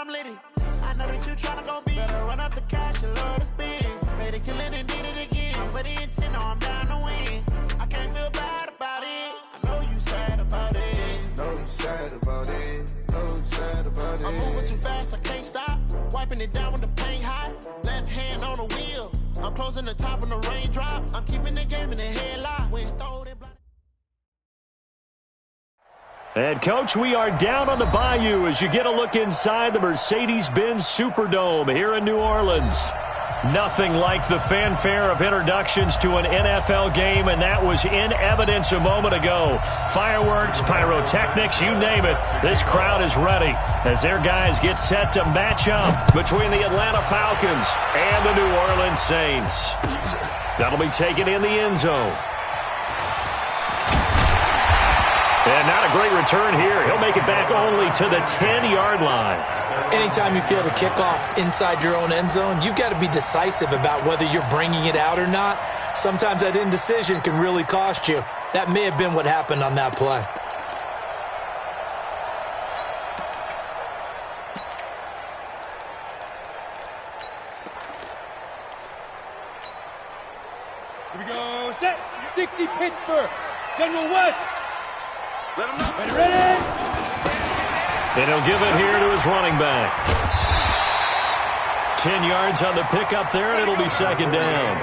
I'm litty. I know that you tryna go be. Better run up the cash, you love to spend. Better kill it and did it again. I'm with the intent, no, I'm down to win. I can't feel bad about it. I know you sad about it. Know you sad about it. Know you sad about it. I'm moving too fast, I can't stop. Wiping it down when the paint hot. Left hand on the wheel. I'm closing the top when the raindrop. I'm keeping the game in the headlock. When throw it blind. And, Coach, we are down on the Bayou as you get a look inside the Mercedes-Benz Superdome here in New Orleans. Nothing like the fanfare of introductions to an NFL game, and that was in evidence a moment ago. Fireworks, pyrotechnics, you name it. This crowd is ready as their guys get set to match up between the Atlanta Falcons and the New Orleans Saints. That'll be taken in the end zone. And not a great return here. He'll make it back only to the 10-yard line. Anytime you feel the kickoff inside your own end zone, you've got to be decisive about whether you're bringing it out or not. Sometimes that indecision can really cost you. That may have been what happened on that play. Here we go. Set. 60 Pittsburgh. General West. Let him know. Ready? And he'll give it here to his running back. 10 yards on the pickup there, and it'll be second down.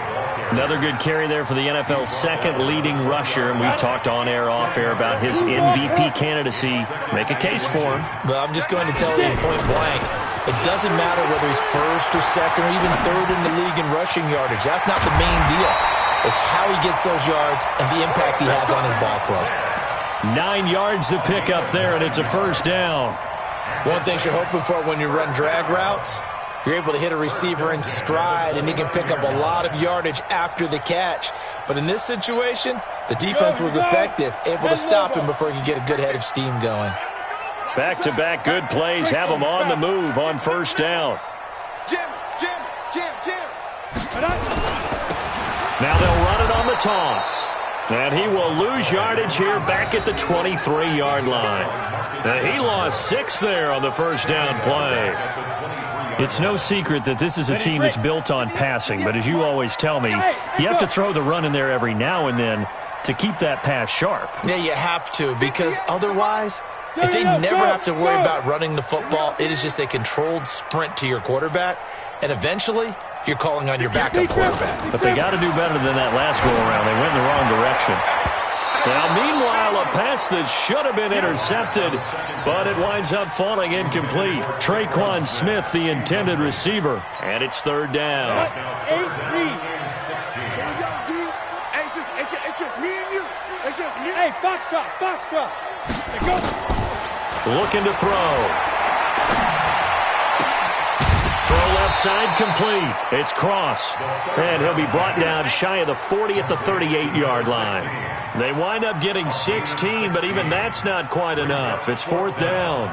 Another good carry there for the NFL's second leading rusher, and we've talked on air, off air about his MVP candidacy. Make a case for him. Well, I'm just going to tell you point blank, it doesn't matter whether he's first or second or even third in the league in rushing yardage. That's not the main deal. It's how he gets those yards and the impact he has on his ball club. 9 yards to pick up there, and it's a first down. One thing you're hoping for when you run drag routes, you're able to hit a receiver in stride, and he can pick up a lot of yardage after the catch. But in this situation, the defense was effective, able to stop him before he could get a good head of steam going. Back-to-back good plays have him on the move on first down. Jim. Now they'll run it on the toss. And he will lose yardage here back at the 23-yard line. And he lost 6 there on the first down play. It's no secret that this is a team that's built on passing, but as you always tell me, you have to throw the run in there every now and then to keep that pass sharp. Yeah, you have to, because otherwise, if they never have to worry about running the football, it is just a controlled sprint to your quarterback, and eventually you're calling on your backup quarterback. But they got to do better than that last go-around. They went in the wrong direction. Now, meanwhile, a pass that should have been intercepted, but it winds up falling incomplete. Traquan Smith, the intended receiver, and it's third down. It's just me and you. It's just me. Hey, box drop. Go. Looking to throw. Throw left side complete. It's Cross. And he'll be brought down shy of the 40 at the 38-yard line. They wind up getting 16, but even that's not quite enough. It's fourth down.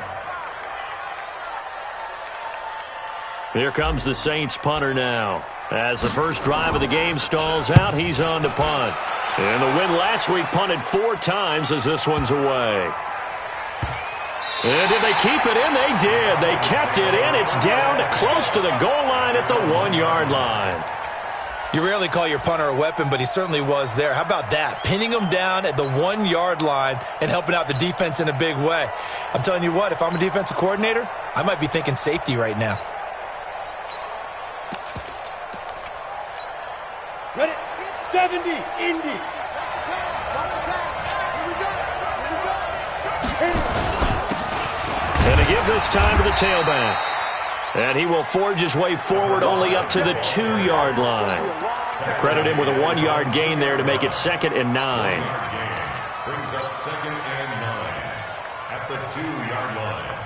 Here comes the Saints punter now. As the first drive of the game stalls out, he's on to punt. And the win last week punted 4 times as this one's away. And did they keep it in? They did. They kept it in. It's down close to the goal line at the 1-yard line. You rarely call your punter a weapon, but he certainly was there. How about that? Pinning him down at the 1-yard line and helping out the defense in a big way. I'm telling you what, if I'm a defensive coordinator, I might be thinking safety right now. Ready? 70, Indy. And to give this time to the tailback. And he will forge his way forward only up to the 2-yard line. Credit him with a 1-yard gain there to make it 2nd and 9. Brings up 2nd and 9 at the 2-yard line.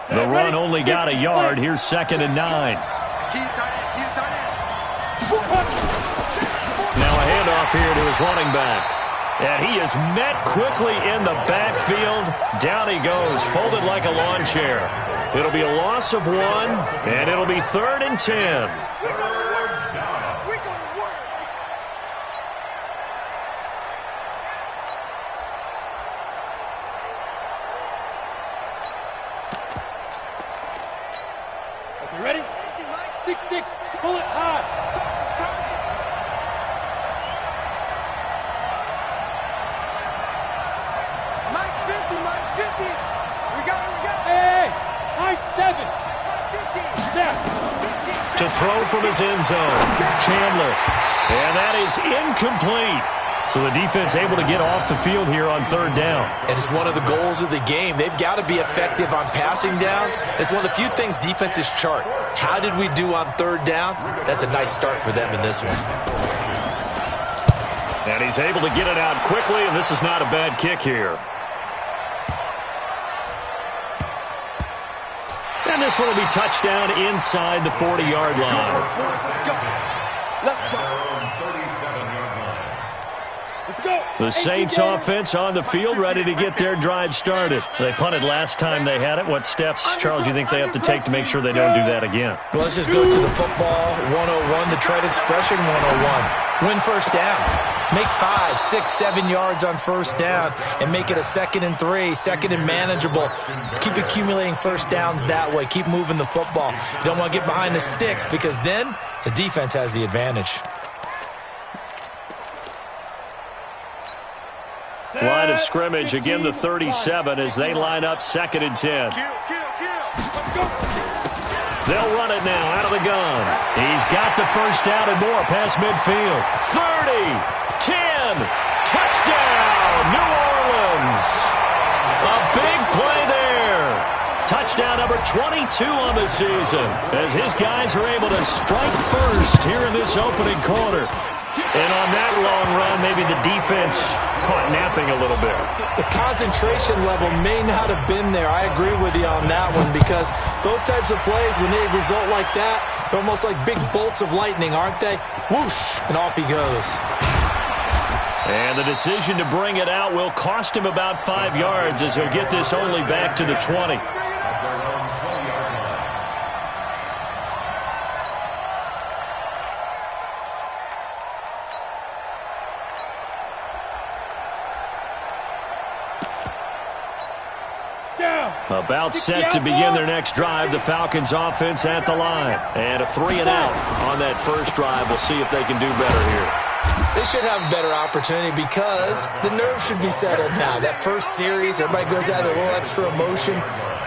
The run only got a yard. Here's 2nd and 9. Now a handoff here to his running back. And he is met quickly in the backfield. Down he goes, folded like a lawn chair. It'll be a loss of 1, and it'll be 3rd and 10. 6'6", pull it hard. Mike's 50, Mike's 50. We got it. Hey, high 7. 50. There. To throw from his end zone. Chandler. And that is incomplete. So the defense able to get off the field here on third down. And it's one of the goals of the game. They've got to be effective on passing downs. It's one of the few things defenses chart. How did we do on third down? That's a nice start for them in this one. And he's able to get it out quickly, and this is not a bad kick here. And this one will be touchdown inside the 40-yard line. Let's go. The Saints offense on the field, ready to get their drive started. They punted last time they had it. What steps, Charles, you think they have to take to make sure they don't do that again? Well, let's just go to the football 101, the trade expression 101. Win first down. Make 5, 6, 7 yards on first down and make it a 2nd and 3, 2nd and manageable. Keep accumulating first downs that way. Keep moving the football. You don't want to get behind the sticks because then the defense has the advantage. Line of scrimmage, again the 37 as they line up 2nd and 10. They'll run it now out of the gun. He's got the first down and more past midfield. 30, 10, touchdown, New Orleans. A big play there. Touchdown number 22 on the season as his guys are able to strike first here in this opening quarter. And on that long run, maybe the defense caught napping a little bit. The concentration level may not have been there. I agree with you on that one because those types of plays, when they result like that, they're almost like big bolts of lightning, aren't they? Whoosh, and off he goes. And the decision to bring it out will cost him about 5 yards as he'll get this only back to the 20. About set to begin their next drive. The Falcons offense at the line. And a 3 and out on that first drive. We'll see if they can do better here. They should have a better opportunity because the nerves should be settled now. That first series, everybody goes out with a little extra emotion.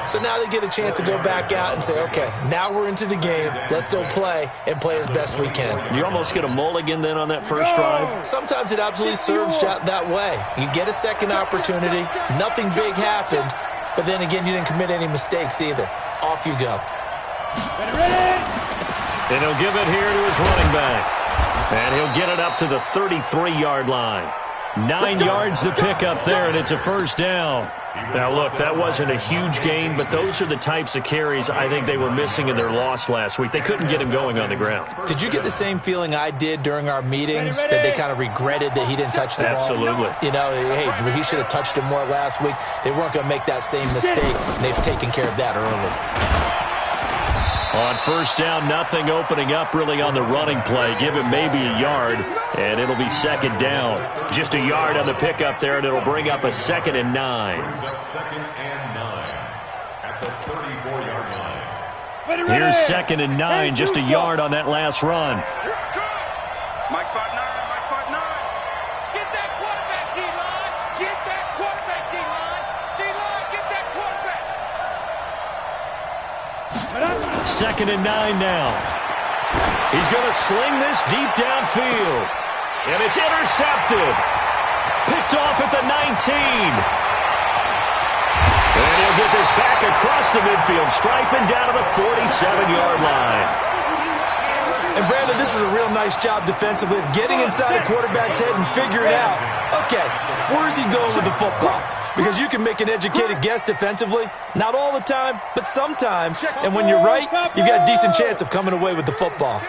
So now they get a chance to go back out and say, okay, now we're into the game. Let's go play and play as best we can. You almost get a mulligan then on that first drive? Sometimes it absolutely serves that way. You get a second opportunity. Nothing big happened. But then again, you didn't commit any mistakes either. Off you go. And he'll give it here to his running back. And he'll get it up to the 33-yard line. 9 yards to pick up there, and it's a first down. Now, look, that wasn't a huge gain, but those are the types of carries I think they were missing in their loss last week. They couldn't get him going on the ground. Did you get the same feeling I did during our meetings, that they kind of regretted that he didn't touch the ball? Absolutely. You know, hey, he should have touched him more last week. They weren't going to make that same mistake, and they've taken care of that early. On first down, nothing opening up really on the running play. Give him maybe a yard, and it'll be 2nd down. Just a yard on the pickup there, and it'll bring up a 2nd and 9. 2nd and 9 at the 34-yard line. Here's 2nd and 9, just a yard on that last run. Mike spot 9, Mike spot 9. Get that quarterback, D-line. Get that quarterback, D-line. D-line, get that quarterback. 2nd and 9 now. He's going to sling this deep downfield. And it's intercepted. Picked off at the 19. And he'll get this back across the midfield stripe and down to the 47-yard line. And, Brandon, this is a real nice job defensively of getting inside a quarterback's head and figuring out, okay, where's he going with the football? Because you can make an educated guess defensively. Not all the time, but sometimes. And when you're right, you've got a decent chance of coming away with the football.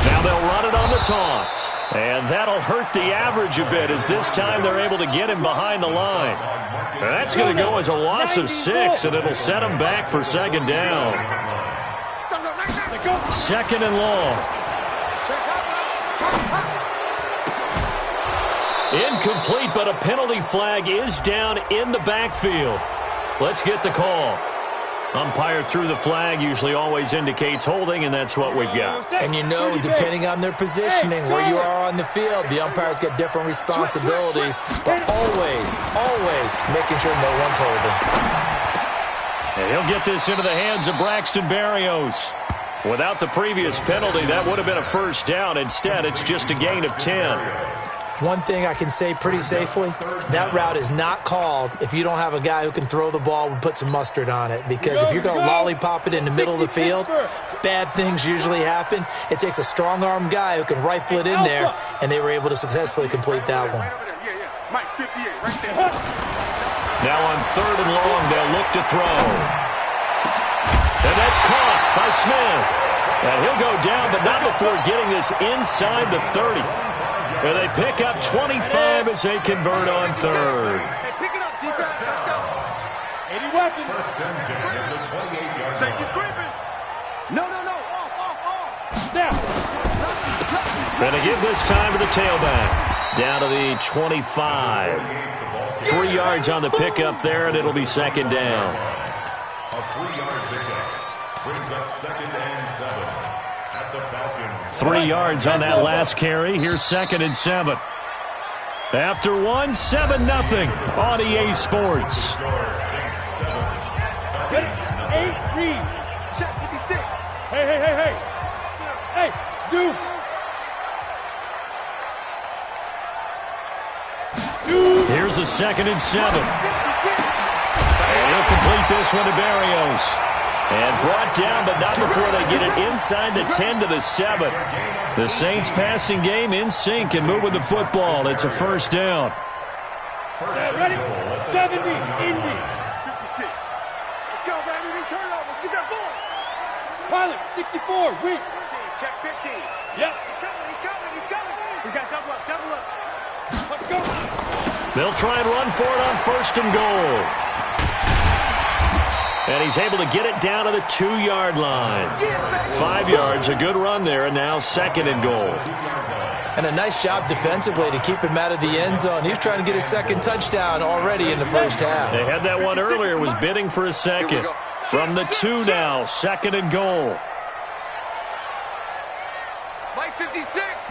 Now they'll run it on the toss. And that'll hurt the average a bit as this time they're able to get him behind the line. And that's going to go as a loss of 6, and it'll set him back for 2nd down. 2nd and long. Incomplete, but a penalty flag is down in the backfield. Let's get the call. Umpire threw the flag, usually always indicates holding, and that's what we've got. And you know, depending on their positioning, where you are on the field, the umpire's got different responsibilities, but always making sure no one's holding. And he'll get this into the hands of Braxton Berrios. Without the previous penalty, that would have been a first down. Instead, it's just a gain of 10. One thing I can say pretty safely, that route is not called if you don't have a guy who can throw the ball and put some mustard on it. Because if you're going to lollipop it in the middle of the field, bad things usually happen. It takes a strong-arm guy who can rifle it in there, and they were able to successfully complete that one. Now on 3rd and long, they'll look to throw. And that's caught by Smith. And he'll go down, but not before getting this inside the 30. And they pick up 25 as they convert on 3rd. Hey, pick it up, defense. Let's go. 80 weapons. First and 10 at the 28-yard Safety's line. creeping. No. Off. Down. Going to give this time to the tailback. Down to the 25. 3 yards on the pickup there, and it'll be 2nd down. A 3-yard pickup brings up 2nd and 7 at the Falcons. 3 yards on that last carry. Here's 2nd and 7. After 1, 7-0 on EA Sports. 8-3. Check 56. Hey. Hey, zoom. Here's a 2nd and 7. And he'll complete this one to Berrios. And brought down, but not before they get it inside the 10 to the 7. The Saints passing game in sync and moving the football. It's a first down. Ready? 70, Indy. 56. Let's go, baby. We turn over. Get that ball. Pilot, 64, weak. Check 15. Yep. He's coming. We got double up. Let's go. They'll try and run for it on 1st and goal. And he's able to get it down to the 2-yard line. 5 yards, a good run there, and now 2nd and goal. And a nice job defensively to keep him out of the end zone. He's trying to get his 2nd touchdown already in the first half. They had that one earlier, was bidding for a 2nd. From the 2 now, 2nd and goal. Mike 56.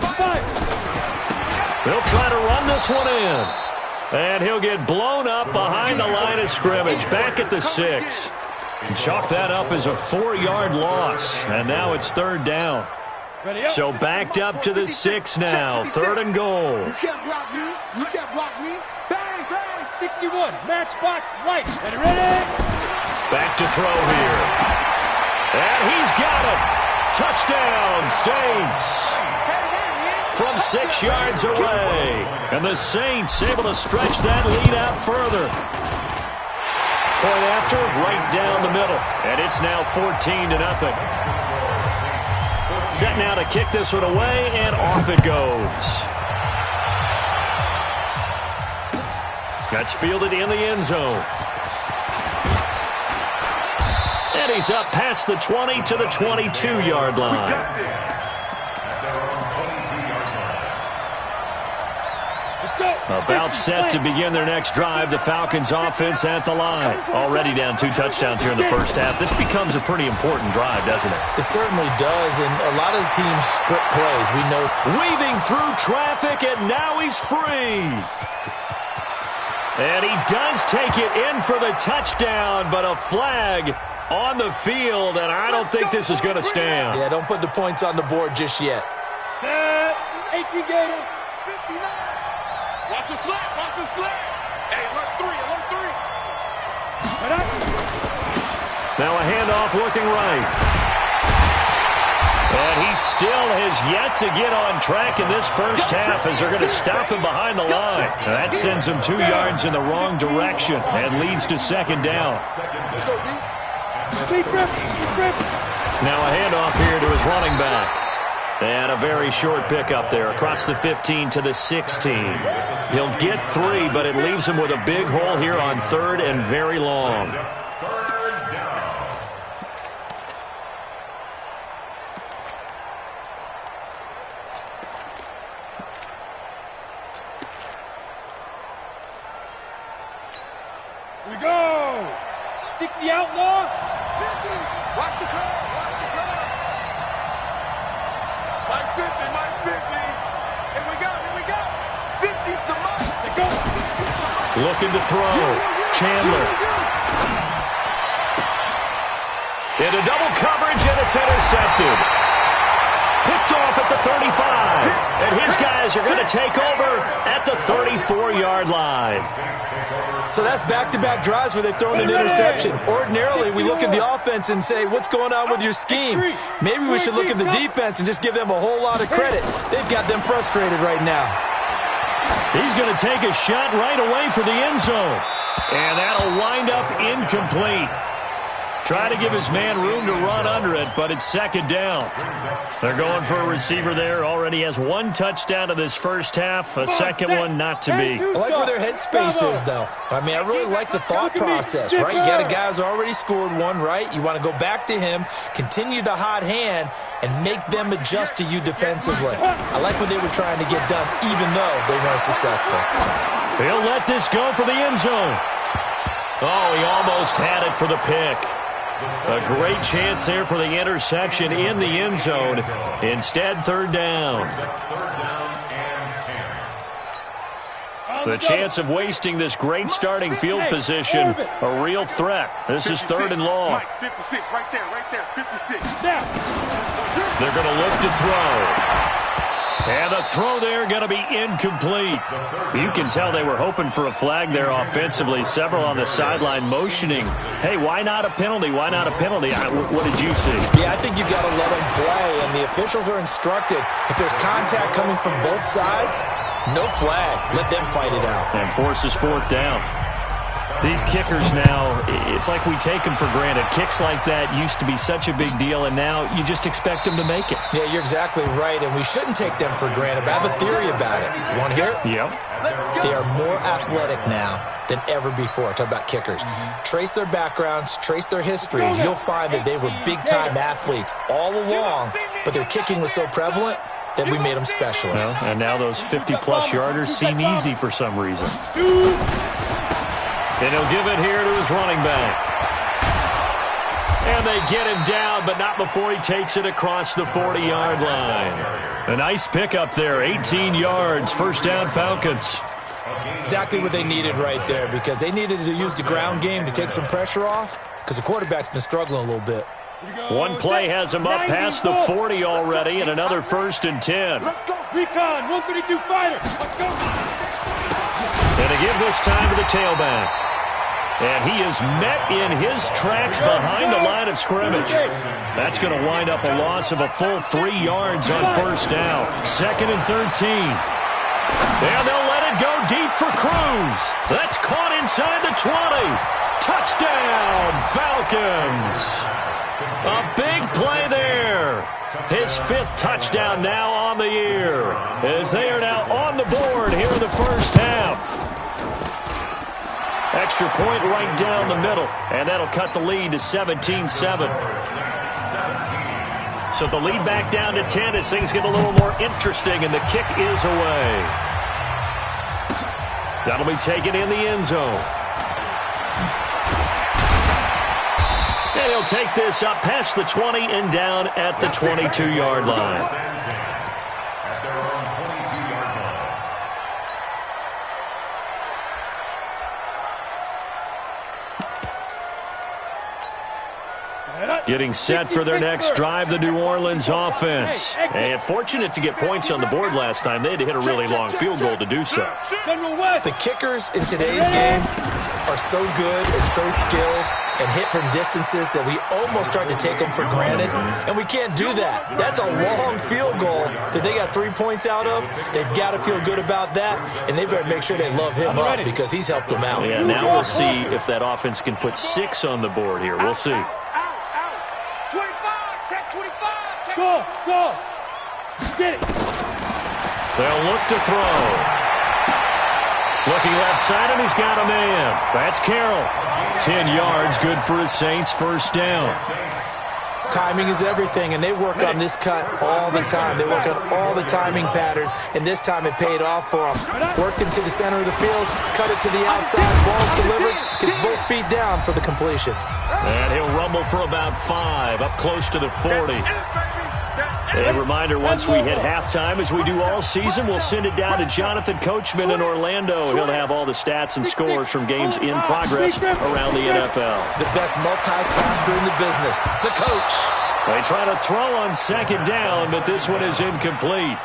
They'll try to run this one in. And he'll get blown up behind the line of scrimmage, back at the 6. And chalk that up as a 4-yard loss. And now it's 3rd down. So backed up to the 6 now, 3rd and goal. You can't block me. Bang. 61, matchbox light. And ready? Back to throw here. And he's got it. Touchdown, Saints. From 6 yards away. And the Saints able to stretch that lead out further. Point after, right down the middle. And it's now 14-0. Set now to kick this one away, and off it goes. That's fielded in the end zone. And he's up past the 20 to the 22-yard line. About set to begin their next drive. The Falcons offense at the line. Already down 2 touchdowns here in the first half. This becomes a pretty important drive, doesn't it? It certainly does, and a lot of the teams script plays. We know. Weaving through traffic, and now he's free. And he does take it in for the touchdown, but a flag on the field, and I don't think this is going to stand. Yeah, don't put the points on the board just yet. Set. 18 Gator. 59. Watch the slap. Hey, alert 3. Now a handoff looking right. And he still has yet to get on track in this first half as they're going to stop him behind the line. That sends him 2 yards in the wrong direction and leads to 2nd down. Let's go, D. Deep rip. Now a handoff here to his running back. And a very short pickup there across the 15 to the 16. He'll get 3, but it leaves him with a big hole here on 3rd and very long. Here we go. 60 outlaw. Watch the curve. Watch the curve. Mike 50. Mike 50. Here we go. Here we go. 50's the mark. Go. Looking to throw. Chandler. Into double coverage, and it's intercepted. Picked off at the 35. And his guys are going to take over at the 34-yard line. So that's back-to-back drives where they've thrown an interception. Ordinarily, we look at the offense and say, what's going on with your scheme? Maybe we should look at the defense and just give them a whole lot of credit. They've got them frustrated right now. He's going to take a shot right away for the end zone. And that'll wind up incomplete. Try to give his man room to run under it, but it's second down. They're going for a receiver there. Already has one touchdown in this first half. A second one not to be. I like where their headspace is, though. I mean, I really like the thought process, right? You got a guy who's already scored one, right? You want to go back to him, continue the hot hand, and make them adjust to you defensively. I like what they were trying to get done, even though they weren't successful. He'll let this go for the end zone. Oh, he almost had it for the pick. A great chance there for the interception in the end zone. Instead, third down. The chance of wasting this great starting field position, a real threat. This is third and long. 56, right there, 56. They're going to look to throw. And the throw there going to be incomplete. You can tell they were hoping for a flag there offensively. Several on the sideline motioning. Hey, why not a penalty? Why not a penalty? What did you see? Yeah, I think you got to let them play, and the officials are instructed. If there's contact coming from both sides, no flag. Let them fight it out. And forces fourth down. These kickers now, it's like we take them for granted. Kicks like that used to be such a big deal, and now you just expect them to make it. Yeah, you're exactly right, and we shouldn't take them for granted. But I have a theory about it. You want to hear it? Yep. They are more athletic now than ever before. Talk about kickers. Trace their backgrounds, trace their histories. You'll find that they were big-time athletes all along, but their kicking was so prevalent that we made them specialists. Well, and now those 50-plus yarders seem easy for some reason. And he'll give it here to his running back. And they get him down, but not before he takes it across the 40-yard line. A nice pickup there, 18 yards, first down Falcons. Exactly what they needed right there, because they needed to use the ground game to take some pressure off, because the quarterback's been struggling a little bit. One play has him up past the 40 already, and another first and 10. Let's go. Recon, 132 fighter. Let's go. And to give this time to the tailback. And he is met in his tracks behind the line of scrimmage. That's going to wind up a loss of a full 3 yards on first down. Second and 13. And they'll let it go deep for Cruz. That's caught inside the 20. Touchdown, Falcons. A big play there. His 5th touchdown now on the year, as they are now on the board here in the first half. Extra point right down the middle, and that'll cut the lead to 17-7. So the lead back down to 10 as things get a little more interesting, and the kick is away. That'll be taken in the end zone. And he'll take this up past the 20 and down at the 22-yard line. Getting set for their next drive, the New Orleans offense. And fortunate to get points on the board last time. They had to hit a really long field goal to do so. The kickers in today's game are so good and so skilled and hit from distances that we almost start to take them for granted. And we can't do that. That's a long field goal that they got 3 points out of. They've got to feel good about that, and they better make sure they love him up because he's helped them out. Yeah, now we'll see if that offense can put 6 on the board here. We'll see. 25, check 25, check. Go. Get it. They'll look to throw. Looking left side, and he's got a man. That's Carroll. 10 yards, good for his Saints, first down. Timing is everything, and they work on this cut all the time. They work on all the timing patterns, and this time it paid off for them. Worked him to the center of the field, cut it to the outside, ball's delivered, gets both feet down for the completion. And he'll rumble for about 5, up close to the 40. A reminder, once we hit halftime, as we do all season, we'll send it down to Jonathan Coachman in Orlando. He'll have all the stats and scores from games in progress around the NFL. The best multitasker in the business, the coach. They try to throw on second down, but this one is incomplete.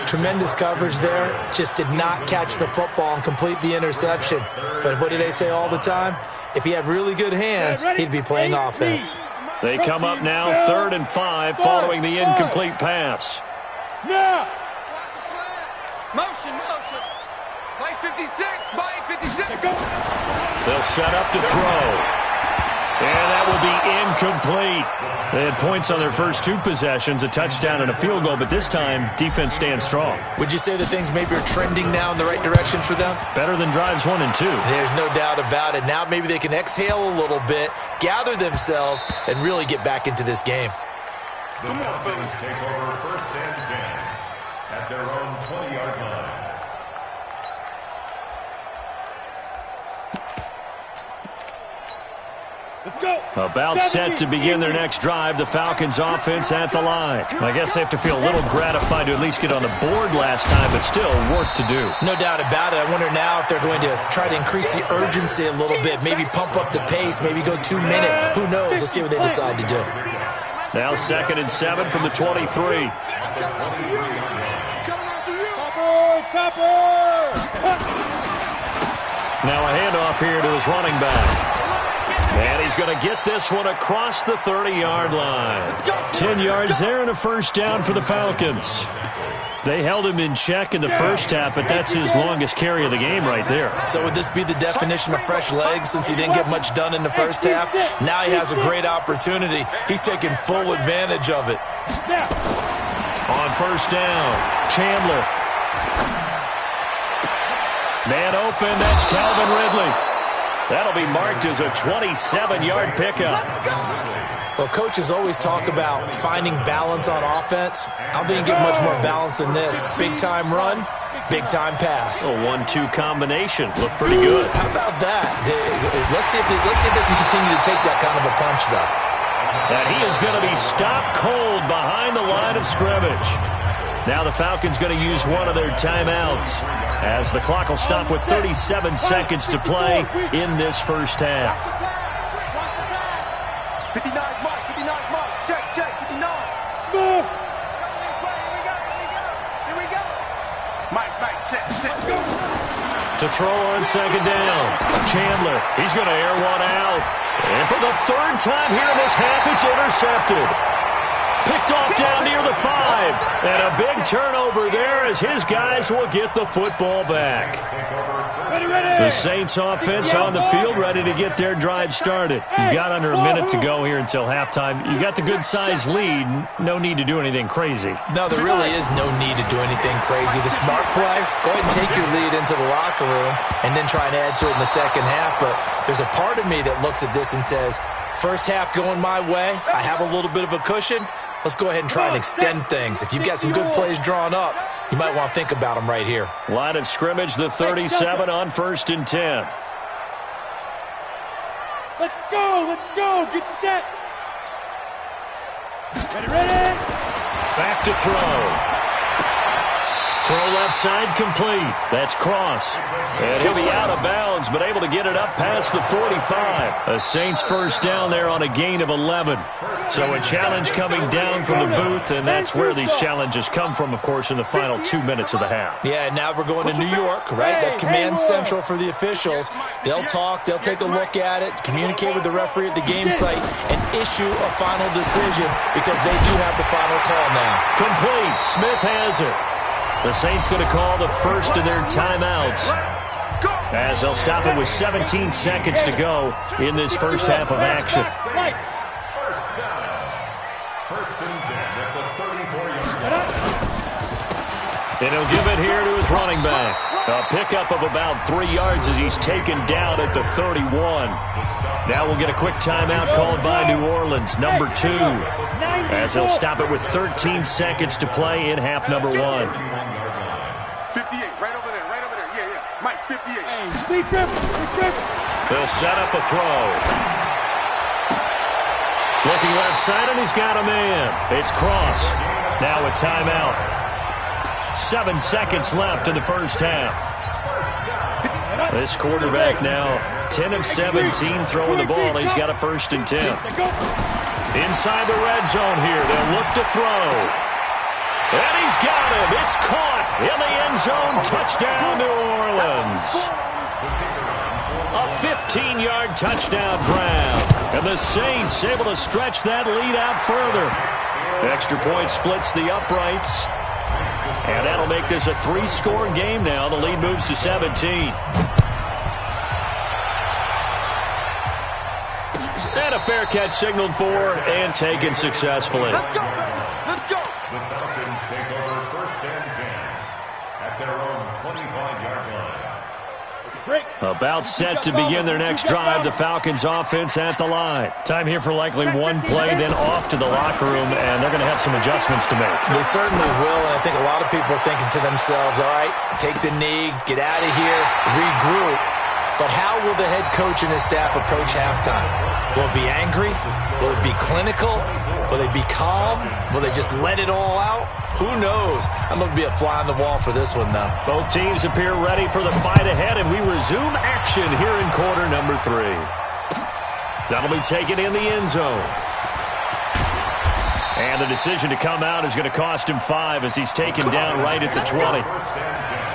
Tremendous coverage there. Just did not catch the football and complete the interception. But what do they say all the time? If he had really good hands, he'd be playing offense. They come up now 3rd and 5 following the incomplete pass. Now! Motion. Play 56. They'll set up to throw. And that will be incomplete. They had points on their first 2 possessions, a touchdown and a field goal, but this time, defense stands strong. Would you say that things maybe are trending now in the right direction for them? Better than drives 1 and 2. There's no doubt about it. Now maybe they can exhale a little bit, gather themselves, and really get back into this game. The Falcons take over 1st and 10 at their own 20-yard line. Let's go. About set to begin their next drive, the Falcons offense at the line. I guess they have to feel a little gratified to at least get on the board last time, but still work to do. No doubt about it. I wonder now if they're going to try to increase the urgency a little bit, maybe pump up the pace, maybe go 2 minute. Who knows? Let's see what they decide to do. Now 2nd and 7 from the 23. Topper! Now a handoff here to his running back. And he's going to get this one across the 30-yard line. 10 yards there and a first down for the Falcons. They held him in check in the first half, but that's his longest carry of the game right there. So would this be the definition of fresh legs since he didn't get much done in the first half? Now he has a great opportunity. He's taking full advantage of it. On first down, Chandler. Man open, that's Calvin Ridley. That'll be marked as a 27-yard pickup. Well, coaches always talk about finding balance on offense. I don't think you get much more balance than this. Big-time run, big-time pass. A 1-2 combination. Look pretty good. How about that? Let's see if they can continue to take that kind of a punch, though. And he is going to be stopped cold behind the line of scrimmage. Now the Falcons going to use one of their timeouts as the clock will stop with 37 seconds to play in this first half. 59, Mike, check, 59. Smooth. Here we go. Mike, check. To throw on second down, Chandler, he's going to air one out. And for the 3rd time here in this half, it's intercepted. Picked off down near the 5. And a big turnover there as his guys will get the football back. The Saints offense on the field ready to get their drive started. You've got under a minute to go here until halftime. You've got the good-sized lead. No need to do anything crazy. No, there really is no need to do anything crazy. The smart play, go ahead and take your lead into the locker room and then try and add to it in the second half. But there's a part of me that looks at this and says, first half going my way, I have a little bit of a cushion. Let's go ahead and try and extend things. If you've got some good plays drawn up, you might want to think about them right here. Line of scrimmage, the 37 on 1st and 10. Let's go. Get set. Ready. Back to throw. Throw left side complete. That's Cross. And he'll be out of bounds, but able to get it up past the 45. A Saints first down there on a gain of 11. So a challenge coming down from the booth, and that's where these challenges come from, of course, in the final 2 minutes of the half. Yeah, now we're going to New York, right? That's command central for the officials. They'll talk, they'll take a look at it, communicate with the referee at the game site, and issue a final decision because they do have the final call now. Complete. Smith has it. The Saints going to call the first of their timeouts as they'll stop it with 17 seconds to go in this first half of action. First down. 1st and 10 at the 34-yard line. And he'll give it here to his running back. A pickup of about 3 yards as he's taken down at the 31. Now we'll get a quick timeout called by New Orleans, number 2, as they'll stop it with 13 seconds to play in half number 1. 58, right over there, yeah. Mike, 58. They'll set up a throw. Looking left side, and he's got a man. It's Cross. Now a timeout. 7 seconds left in the first half. This quarterback now 10 of 17 throwing the ball. He's got a 1st and 10. Inside the red zone here. They'll look to throw. And he's got him. It's caught in the end zone. Touchdown, New Orleans. A 15-yard touchdown grab. And the Saints able to stretch that lead out further. Extra point splits the uprights. And that'll make this a 3-score game now. The lead moves to 17. And a fair catch signaled for and taken successfully. Let's go. The Falcons take over 1st and 10 at their own 25-yard line. About set to begin their next drive. The Falcons offense at the line. Time here for likely one play, then off to the locker room, and they're going to have some adjustments to make. They certainly will, and I think a lot of people are thinking to themselves, all right, take the knee, get out of here, regroup. But how will the head coach and his staff approach halftime? Will it be angry? Will it be clinical? Will they be calm? Will they just let it all out? Who knows? I'm going to be a fly on the wall for this one, though. Both teams appear ready for the fight ahead, and we resume action here in quarter number 3. That'll be taken in the end zone. And the decision to come out is going to cost him 5 as he's taken down right at the 20. 1st and 10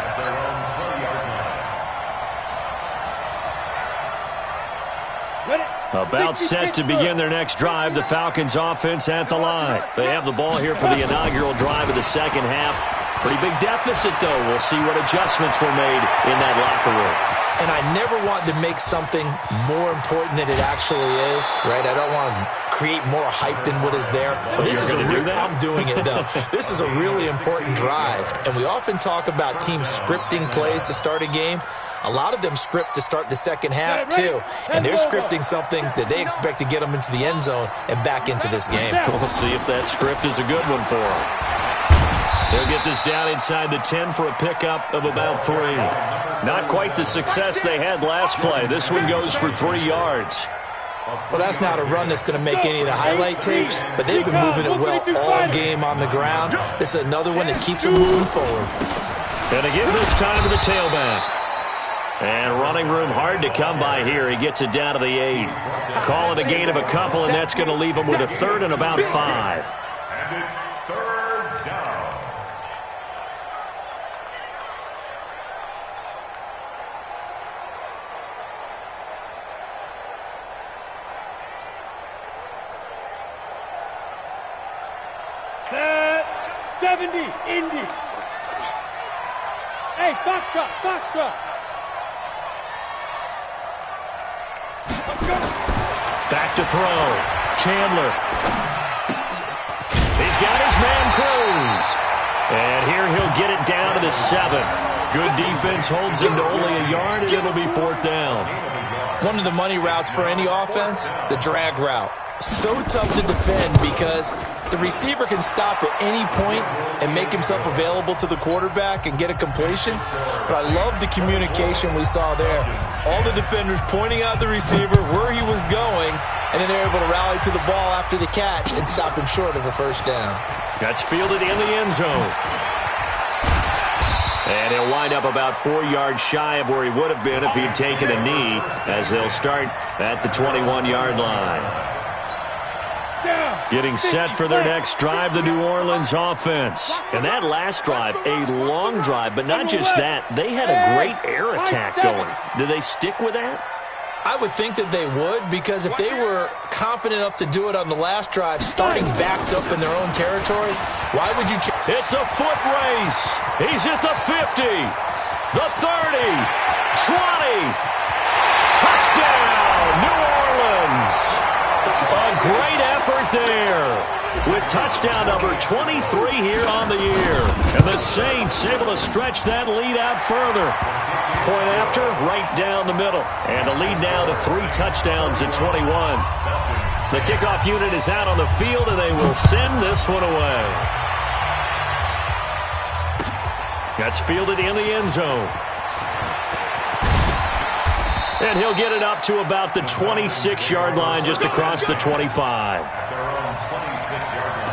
at their own 20-yard line. About set to begin their next drive. The Falcons offense at the line. They have the ball here for the inaugural drive of the second half. Pretty big deficit, though. We'll see what adjustments were made in that locker room. And I never want to make something more important than it actually is, right? I don't want to create more hype than what is there. But this is I'm doing it, though. This is a really important drive. And we often talk about teams scripting plays to start a game. A lot of them script to start the second half, too. And they're scripting something that they expect to get them into the end zone and back into this game. We'll see if that script is a good one for them. They'll get this down inside the 10 for a pickup of about 3. Not quite the success they had last play. This one goes for 3 yards. Well, that's not a run that's going to make any of the highlight tapes, but they've been moving it well all game on the ground. This is another one that keeps them moving forward. And again this time to the tailback. And running room hard to come by here. He gets it down to the 8. Call it a gain of a couple, and that's going to leave him with a 3rd and about 5. And it's 3rd down. Set 70, Indy. Hey, Foxtrot. Back to throw. Chandler. He's got his man Cruz. And here he'll get it down to the 7. Good defense holds him to only a yard, and it'll be 4th down. One of the money routes for any offense, the drag route. So tough to defend because the receiver can stop at any point and make himself available to the quarterback and get a completion. But I love the communication we saw there. All the defenders pointing out the receiver, where he was going, and then they're able to rally to the ball after the catch and stop him short of a 1st down. That's fielded in the end zone. And he'll wind up about 4 yards shy of where he would have been if he'd taken a knee, as they'll start at the 21-yard line. Getting set for their next drive, the New Orleans offense. And that last drive, a long drive, but not just that. They had a great air attack going. Do they stick with that? I would think that they would, because if they were competent enough to do it on the last drive, starting backed up in their own territory, why would you change? It's a foot race. He's at the 50, the 30, 20. Touchdown, New Orleans. A great effort there. with touchdown number 23 here on the year. And the Saints able to stretch that lead out further. Point after, right down the middle. And the lead now to 3 touchdowns at 21. The kickoff unit is out on the field, and they will send this one away. That's fielded in the end zone. And he'll get it up to about the 26-yard line, just across the 25. Their own 26-yard line.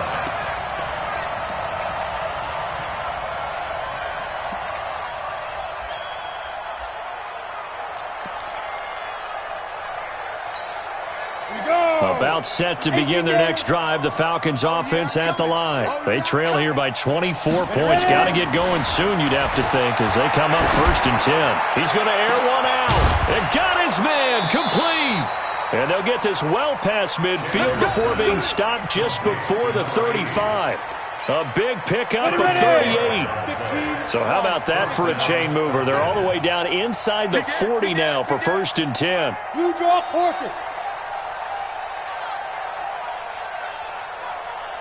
About set to begin their next drive, the Falcons offense at the line. They trail here by 24 points. Got to get going soon, you'd have to think, as they come up 1st and 10. He's going to air one out. And got his man complete. And they'll get this well past midfield before being stopped just before the 35. A big pickup of 38. So how about that for a chain mover? They're all the way down inside the 40 now for 1st and 10. You draw Porkins.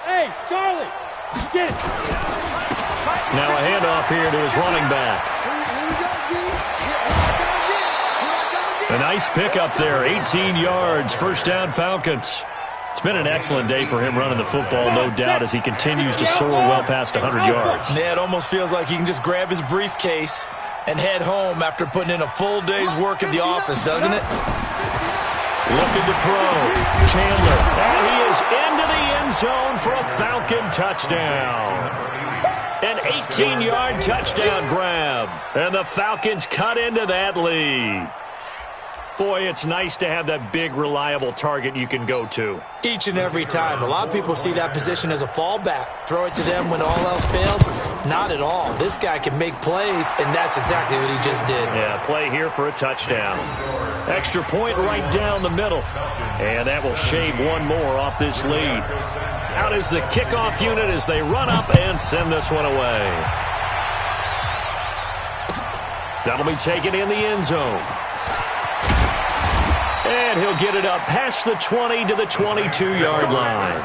Hey, Charlie, get it. Now a handoff here to his running back. A nice pickup there, 18 yards, 1st down Falcons. It's been an excellent day for him running the football, no doubt, as he continues to soar well past 100 yards. Yeah, it almost feels like he can just grab his briefcase and head home after putting in a full day's work at the office, doesn't it? Looking to throw. Chandler. And he is into the end zone for a Falcon touchdown. An 18-yard touchdown grab. And the Falcons cut into that lead. Boy, it's nice to have that big, reliable target you can go to. Each and every time. A lot of people see that position as a fallback. Throw it to them when all else fails. Not at all. This guy can make plays, and that's exactly what he just did. Yeah, play here for a touchdown. Extra point right down the middle. And that will shave one more off this lead. Out is the kickoff unit as they run up and send this one away. That'll be taken in the end zone. And he'll get it up past the 20 to the 22-yard line.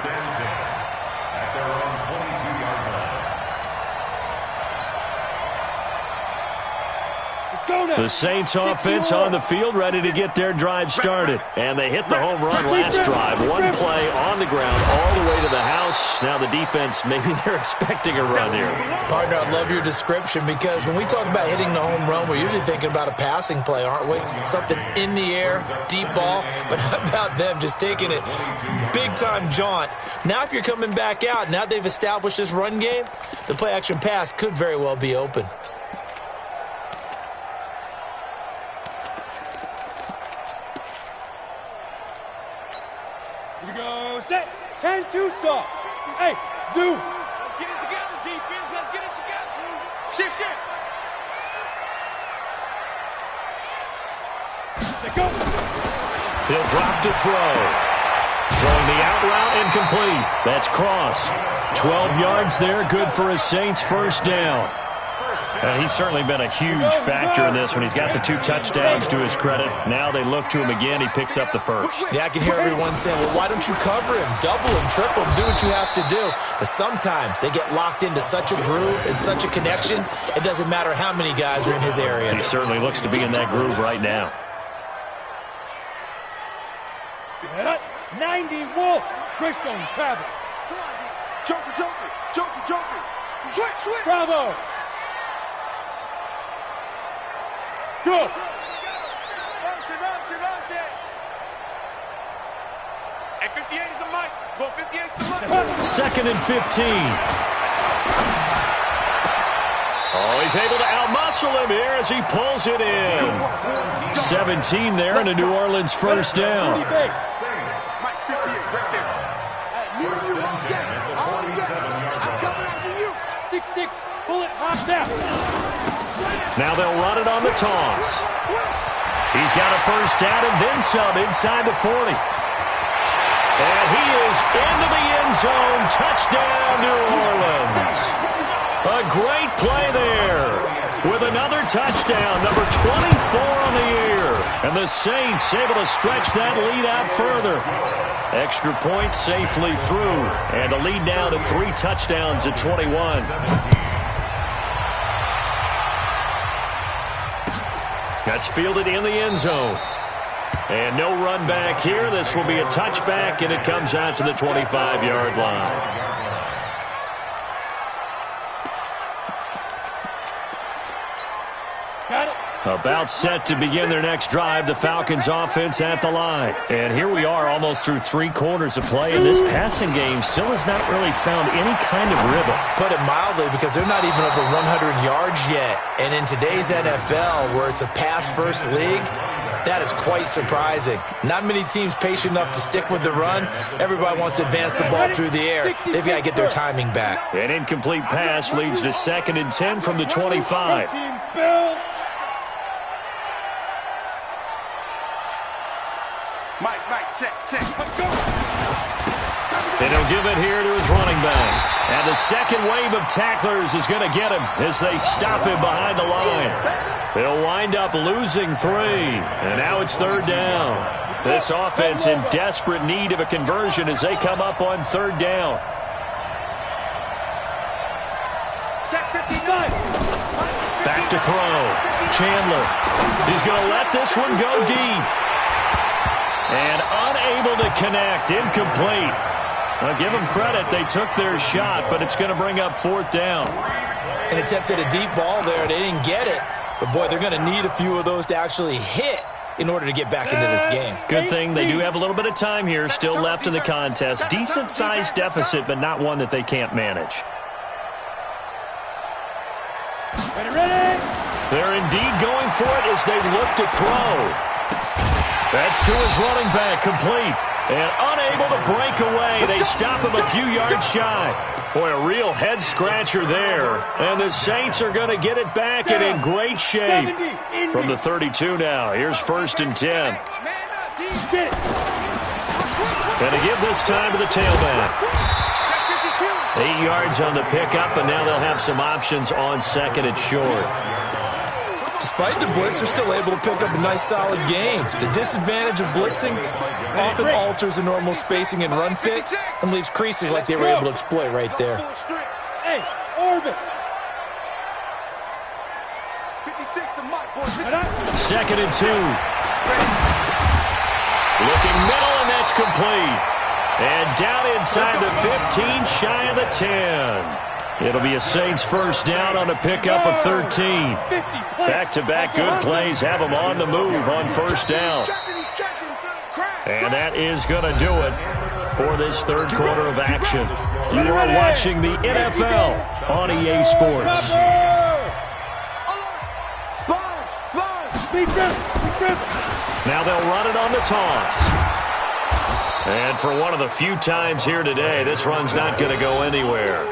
The Saints offense on the field, ready to get their drive started. And they hit the home run last drive. One play on the ground all the way to the house. Now the defense, maybe they're expecting a run here. Partner, I love your description, because when we talk about hitting the home run, we're usually thinking about a passing play, aren't we? Something in the air, deep ball. But how about them just taking it big-time jaunt? Now if you're coming back out, now they've established this run game, the play-action pass could very well be open. Here we go, set, 10-2 stop. Hey, zoom. Let's get it together, defense. Let's get it together. Shift, shift. Let's go. He'll drop to throw. Throwing the out route incomplete. That's Cross. 12 yards there, good for a Saints first down. He's certainly been a huge factor in this when he's got the 2 touchdowns to his credit. Now they look to him again. He picks up the first. Yeah, I can hear everyone saying, well, why don't you cover him? Double him, triple him, do what you have to do. But sometimes they get locked into such a groove and such a connection, it doesn't matter how many guys are in his area. He certainly looks to be in that groove right now. 90 Wolf. Greystone travel. Joker, Joker, Joker, Joker. Switch, switch. Bravo. Good. Hey, 58 is a mic. Go 58 is the money. 2nd and 15. Oh, he's able to outmuscle him here as he pulls it in. 17 there and a New Orleans first down. Mike 58 right there. Me and you won't get it. I'm coming after you. 6-6, bullet popped out. Now they'll run it on the toss. He's got a first down and then some inside the 40. And he is into the end zone. Touchdown, New Orleans. A great play there with another touchdown, number 24 on the year. And the Saints able to stretch that lead out further. Extra point safely through. And the lead now to 3 touchdowns at 21. That's fielded in the end zone. And no run back here. This will be a touchback, and it comes out to the 25-yard line. About set to begin their next drive, the Falcons offense at the line. And here we are almost through 3 quarters of play, and this passing game still has not really found any kind of rhythm. Put it mildly, because they're not even over 100 yards yet. And in today's NFL, where it's a pass-first league, that is quite surprising. Not many teams patient enough to stick with the run. Everybody wants to advance the ball through the air. They've got to get their timing back. An incomplete pass leads to 2nd and 10 from the 25. Mike, check. And he'll give it here to his running back. And the second wave of tacklers is going to get him as they stop him behind the line. They'll wind up losing 3. And now it's 3rd down. This offense in desperate need of a conversion as they come up on 3rd down. Back to throw. Chandler. He's going to let this one go deep. And unable to connect. Incomplete. Well, give them credit. They took their shot, but it's going to bring up 4th down. And attempted a deep ball there. They didn't get it. But, boy, they're going to need a few of those to actually hit in order to get back into this game. Good thing they do have a little bit of time here still left in the contest. Decent-sized deficit, but not one that they can't manage. Ready? They're indeed going for it as they look to throw. That's to his running back, complete. And unable to break away. They stop him a few yards shy. Boy, a real head-scratcher there. And the Saints are going to get it back and in great shape. From the 32 now, here's 1st and 10. And to give this time to the tailback. 8 yards on the pickup, and now they'll have some options on 2nd and short. Despite the blitz, they're still able to pick up a nice, solid game. The disadvantage of blitzing often alters the normal spacing and run fits and leaves creases like they were able to exploit right there. Hey, orbit. 2nd and 2. Looking middle, and that's complete. And down inside the 15, shy of the 10. It'll be a Saints 1st down on a pickup of 13. Back-to-back good plays have them on the move on 1st down. And that is going to do it for this 3rd quarter of action. You are watching the NFL on EA Sports. Now they'll run it on the toss. And for one of the few times here today, this run's not going to go anywhere.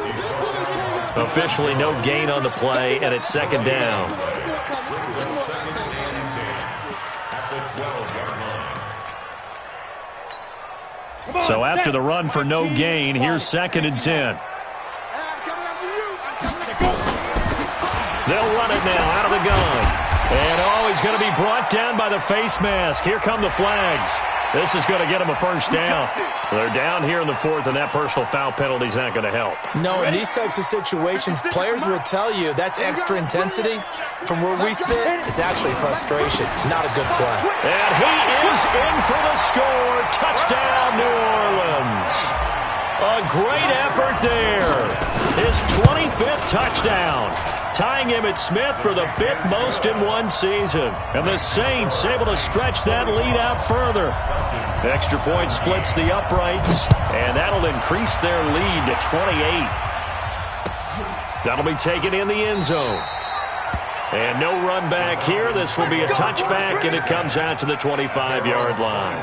Officially no gain on the play, and it's 2nd down. So after the run for no gain, here's 2nd and 10. They'll run it now out of the gun. And he's going to be brought down by the face mask. Here come the flags. This is going to get him a 1st down. They're down here in the 4th, and that personal foul penalty is not going to help. No, in these types of situations, players will tell you that's extra intensity. From where we sit, it's actually frustration, not a good play. And he is in for the score. Touchdown, New Orleans. A great effort there. His 25th touchdown. Tying him at Smith for the 5th most in one season. And the Saints able to stretch that lead out further. Extra point splits the uprights, and that'll increase their lead to 28. That'll be taken in the end zone. And no run back here. This will be a touchback, and it comes out to the 25-yard line.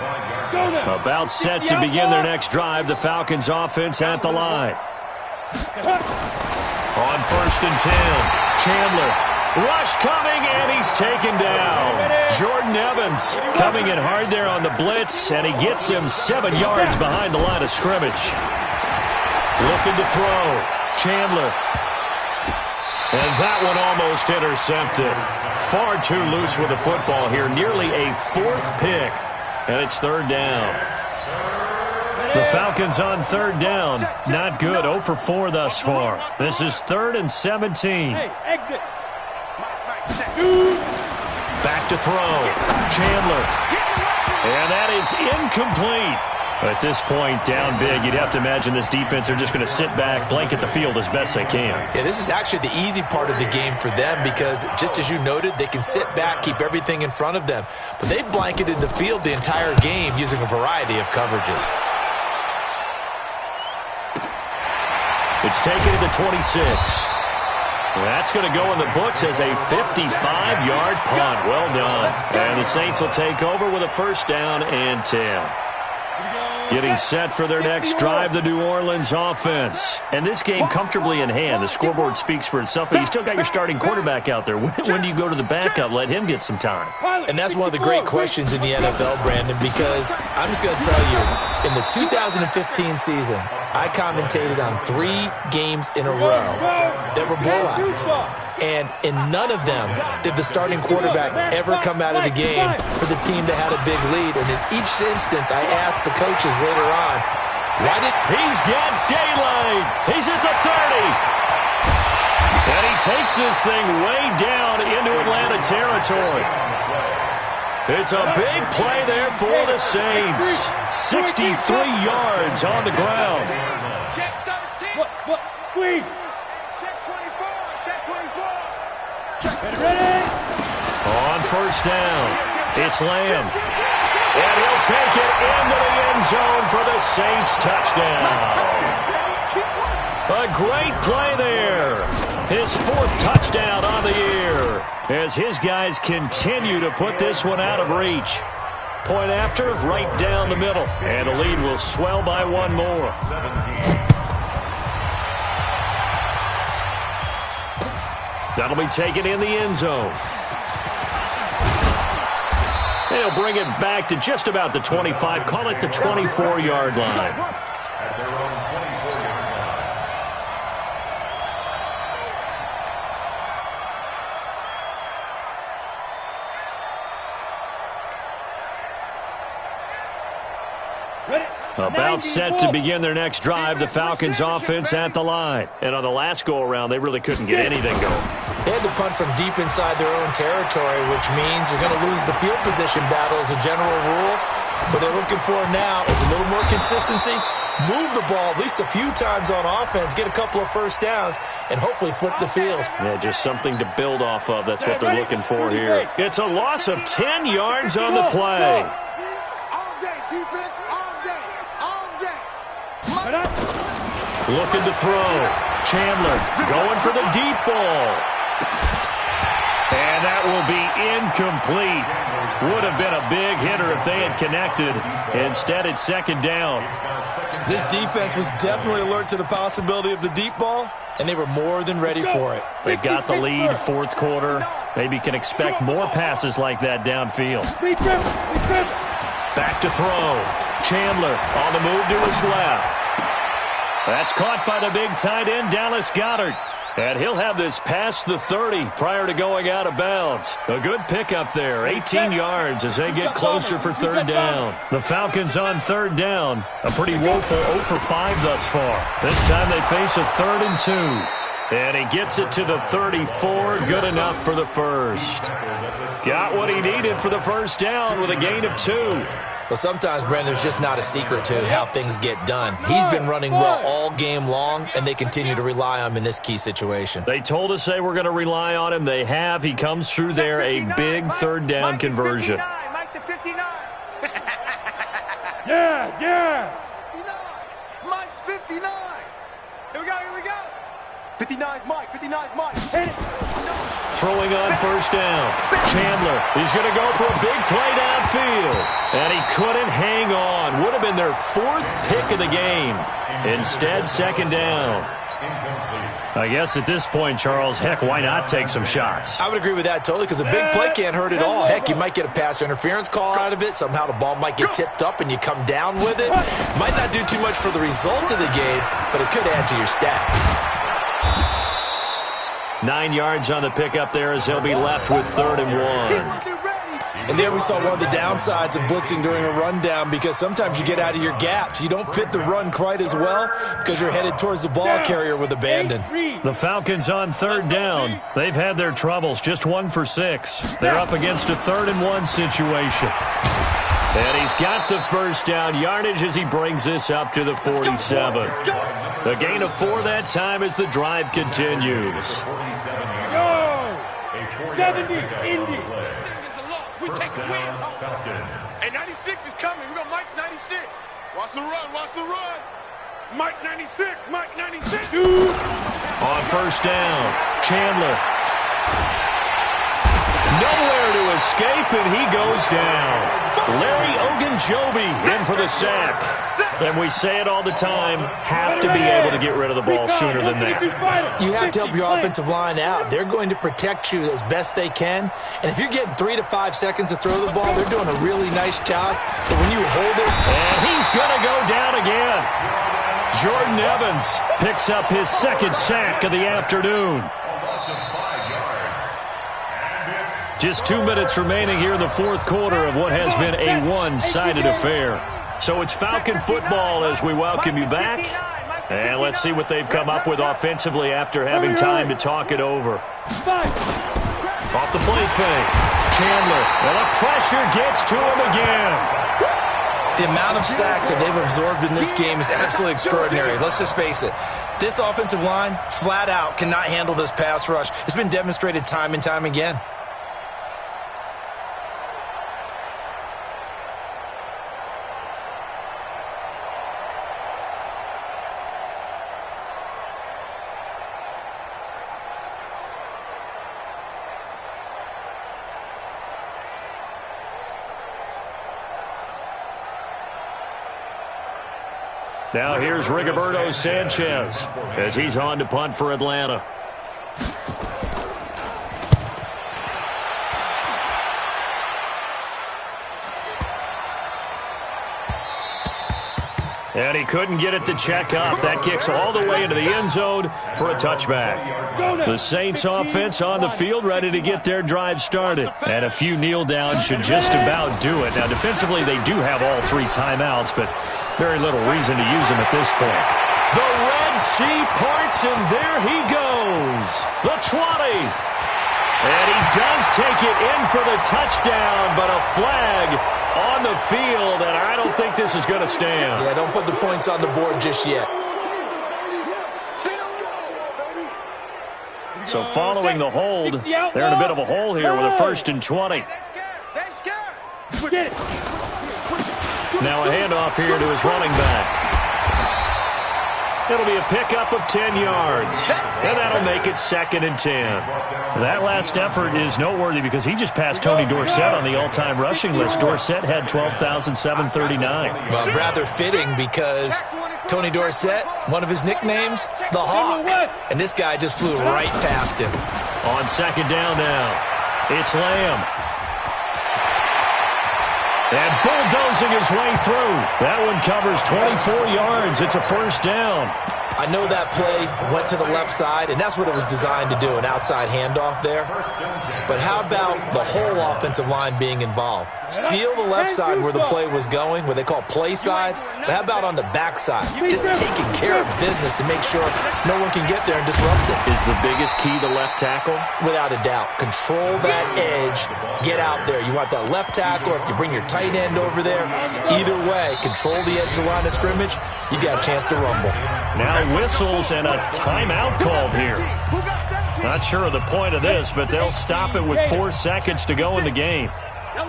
About set to begin their next drive, the Falcons offense at the line. On 1st and 10, Chandler. Rush coming, and he's taken down. Jordan Evans coming in hard there on the blitz, and he gets him 7 yards behind the line of scrimmage. Looking to throw. Chandler. And that one almost intercepted. Far too loose with the football here. Nearly a 4th pick. And it's 3rd down. The Falcons on 3rd down. Not good. 0 for 4 thus far. This is 3rd and 17. Hey, exit. Back to throw. Chandler. And that is incomplete. At this point, down big, you'd have to imagine this defense are just going to sit back, blanket the field as best they can. Yeah, this is actually the easy part of the game for them because, just as you noted, they can sit back, keep everything in front of them. But they've blanketed the field the entire game using a variety of coverages. It's taken to the 26. That's going to go in the books as a 55-yard punt. Well done. And the Saints will take over with a 1st down and 10. Getting set for their next drive, the New Orleans offense. And this game comfortably in hand. The scoreboard speaks for itself, but you still got your starting quarterback out there. When do you go to the backup? Let him get some time. And that's one of the great questions in the NFL, Brandon, because I'm just going to tell you, in the 2015 season, I commentated on 3 games in a row that were blowouts. And in none of them did the starting quarterback ever come out of the game for the team that had a big lead. And in each instance, I asked the coaches later on, why did... He's got daylight. He's at the 30. And he takes this thing way down into Atlanta territory. It's a big play there for the Saints. 63 yards on the ground. Check 13. What? Squeeze. Ready? On 1st down, it's Lamb. And he'll take it into the end zone for the Saints touchdown. A great play there. His 4th touchdown on the year as his guys continue to put this one out of reach. Point after, right down the middle. And the lead will swell by 1 more. That'll be taken in the end zone. They'll bring it back to just about the 25. Call it the 24-yard line. At their own 24-yard line. About set to begin their next drive, the Falcons offense at the line. And on the last go-around, they really couldn't get anything going. They had to punt from deep inside their own territory, which means you're going to lose the field position battle as a general rule. What they're looking for now is a little more consistency, move the ball at least a few times on offense, get a couple of 1st downs, and hopefully flip the field. Yeah, just something to build off of. That's what they're looking for here. It's a loss of 10 yards on the play. Looking to throw. Chandler going for the deep ball. And that will be incomplete. Would have been a big hitter if they had connected. Instead, it's 2nd down. This defense was definitely alert to the possibility of the deep ball, and they were more than ready for it. They've got the lead, 4th quarter. Maybe can expect more passes like that downfield. Back to throw. Chandler on the move to his left. That's caught by the big tight end, Dallas Goedert. And he'll have this past the 30 prior to going out of bounds. A good pickup there, 18 yards as they get closer for 3rd down. The Falcons on 3rd down. A pretty woeful 0 for 5 thus far. This time they face a 3rd and 2. And he gets it to the 34. Good enough for the 1st. Got what he needed for the 1st down with a gain of 2. Well, sometimes, Brent, there's just not a secret to how things get done. He's been running well all game long, and they continue to rely on him in this key situation. They told us they were going to rely on him. They have. He comes through there, a big 3rd down conversion. Mike the 59. Yes. Mike's 59. Here we go. 59's Mike. 59's Mike. Throwing on 1st down. Chandler, he's going to go for a big play downfield. And he couldn't hang on. Would have been their 4th pick of the game. Instead, 2nd down. I guess at this point, Charles, heck, why not take some shots? I would agree with that totally because a big play can't hurt at all. Heck, you might get a pass interference call out of it. Somehow the ball might get tipped up and you come down with it. Might not do too much for the result of the game, but it could add to your stats. 9 yards on the pickup there as they'll be left with 3rd and 1. And there we saw one of the downsides of blitzing during a rundown, because sometimes you get out of your gaps. You don't fit the run quite as well because you're headed towards the ball carrier with abandon. The Falcons on 3rd down. They've had their troubles, just 1 for 6. They're up against a 3rd and 1 situation. And he's got the first down yardage as he brings this up to the 47. The gain of 4 that time as the drive continues. Go! 70, Indy. We take the win. Hey, 96 is coming. We're going to Mike 96. Watch the run. Watch the run. Mike 96. Mike 96. Shoot. On 1st down, Chandler. Nowhere to escape, and he goes down. Larry Ogunjobi in for the sack. And we say it all the time, have to be able to get rid of the ball sooner than that. You have to help your offensive line out. They're going to protect you as best they can. And if you're getting 3 to 5 seconds to throw the ball, they're doing a really nice job. But when you hold it... And he's going to go down again. Jordan Evans picks up his 2nd sack of the afternoon. Just 2 minutes remaining here in the 4th quarter of what has been a one-sided affair. So it's Falcon football as we welcome you back. And let's see what they've come up with offensively after having time to talk it over. Off the play fake. Chandler. And the pressure gets to him again. The amount of sacks that they've absorbed in this game is absolutely extraordinary. Let's just face it. This offensive line, flat out, cannot handle this pass rush. It's been demonstrated time and time again. Now here's Rigoberto Sanchez as he's on to punt for Atlanta. And he couldn't get it to check up. That kicks all the way into the end zone for a touchback. The Saints offense on the field ready to get their drive started. And a few kneel downs should just about do it. Now defensively they do have all 3 timeouts, but very little reason to use them at this point. The Red Sea parts, and there he goes. The 20. And he does take it in for the touchdown, but a flag on the field, and I don't think this is going to stand. Yeah, don't put the points on the board just yet. So following the hold, they're in a bit of a hole here with a 1st and 20. Now a handoff here to his running back. It'll be a pickup of 10 yards, and that'll make it 2nd and 10. That last effort is noteworthy because he just passed Tony Dorsett on the all-time rushing list. Dorsett had 12,739. Well, rather fitting because Tony Dorsett, one of his nicknames, the Hawk. And this guy just flew right past him. On 2nd down now, it's Lamb. And bulldozing his way through. That one covers 24 yards. It's a 1st down. I know that play went to the left side, and that's what it was designed to do, an outside handoff there. But how about the whole offensive line being involved? Seal the left side where the play was going, what they call play side, but how about on the back side? Just taking care of business to make sure no one can get there and disrupt it. Is the biggest key the left tackle? Without a doubt. Control that edge. Get out there. You want that left tackle, or if you bring your tight end over there, either way, control the edge of the line of scrimmage, you got a chance to rumble. Now whistles and a timeout called here. Not sure of the point of this, but they'll stop it with 4 seconds to go in the game. Now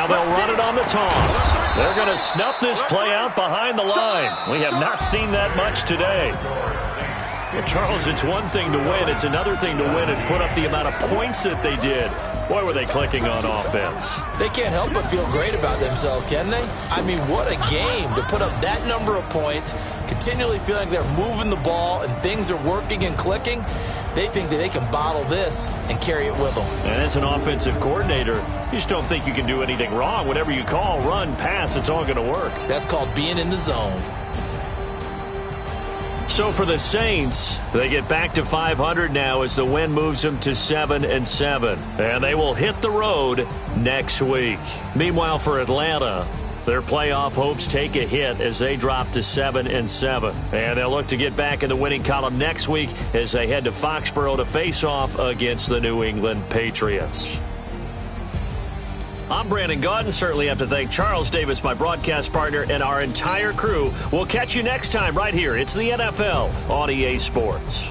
they'll run it on the toss. They're going to snuff this play out behind the line. We have not seen that much today. Well, Charles, it's one thing to win. It's another thing to win and put up the amount of points that they did. Boy, were they clicking on offense. They can't help but feel great about themselves, can they? I mean, what a game to put up that number of points, continually feeling they're moving the ball and things are working and clicking. They think that they can bottle this and carry it with them. And as an offensive coordinator, you just don't think you can do anything wrong. Whatever you call, run, pass, it's all going to work. That's called being in the zone. So for the Saints, they get back to 500 now as the win moves them to 7-7. And they will hit the road next week. Meanwhile, for Atlanta, their playoff hopes take a hit as they drop to 7-7. And they'll look to get back in the winning column next week as they head to Foxborough to face off against the New England Patriots. I'm Brandon Gaudin. Certainly have to thank Charles Davis, my broadcast partner, and our entire crew. We'll catch you next time right here. It's the NFL on EA Sports.